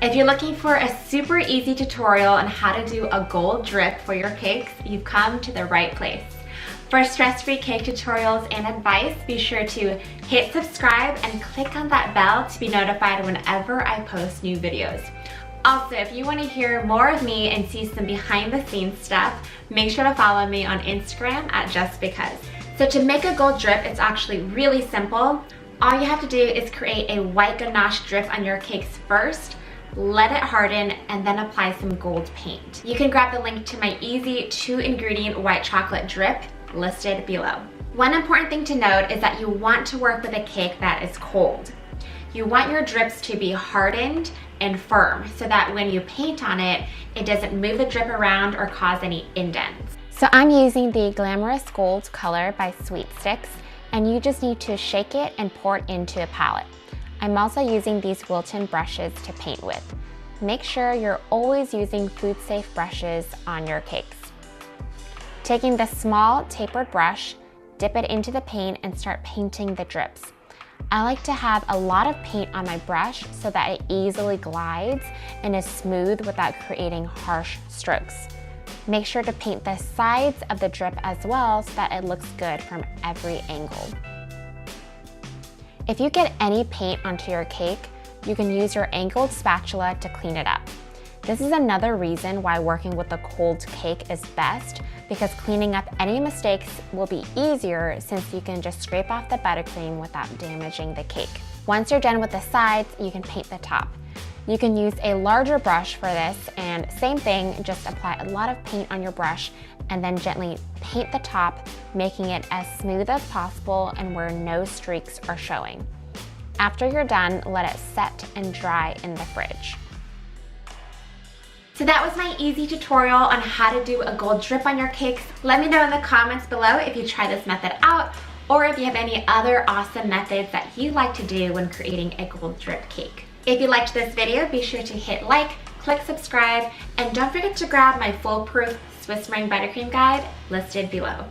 If you're looking for a super easy tutorial on how to do a gold drip for your cakes, you've come to the right place. For stress-free cake tutorials and advice, be sure to hit subscribe and click on that bell to be notified whenever I post new videos. Also, if you want to hear more of me and see some behind the scenes stuff, make sure to follow me on Instagram at justbakecause. So to make a gold drip, it's actually really simple. All you have to do is create a white ganache drip on your cakes first, let it harden, and then apply some gold paint. You can grab the link to my easy 2-ingredient white chocolate drip listed below. One important thing to note is that you want to work with a cake that is cold. You want your drips to be hardened and firm so that when you paint on it, it doesn't move the drip around or cause any indents. So I'm using the Glamorous Gold color by Sweet Sticks, and you just need to shake it and pour it into a palette. I'm also using these Wilton brushes to paint with. Make sure you're always using food-safe brushes on your cakes. Taking the small tapered brush, dip it into the paint and start painting the drips. I like to have a lot of paint on my brush so that it easily glides and is smooth without creating harsh strokes. Make sure to paint the sides of the drip as well so that it looks good from every angle. If you get any paint onto your cake, you can use your angled spatula to clean it up. This is another reason why working with a cold cake is best, because cleaning up any mistakes will be easier since you can just scrape off the buttercream without damaging the cake. Once you're done with the sides, you can paint the top. You can use a larger brush for this, and same thing, just apply a lot of paint on your brush and then gently paint the top, making it as smooth as possible and where no streaks are showing. After you're done, let it set and dry in the fridge. So that was my easy tutorial on how to do a gold drip on your cakes. Let me know in the comments below if you try this method out, or if you have any other awesome methods that you like to do when creating a gold drip cake. If you liked this video, be sure to hit like, click subscribe, and don't forget to grab my foolproof Swiss meringue buttercream guide listed below.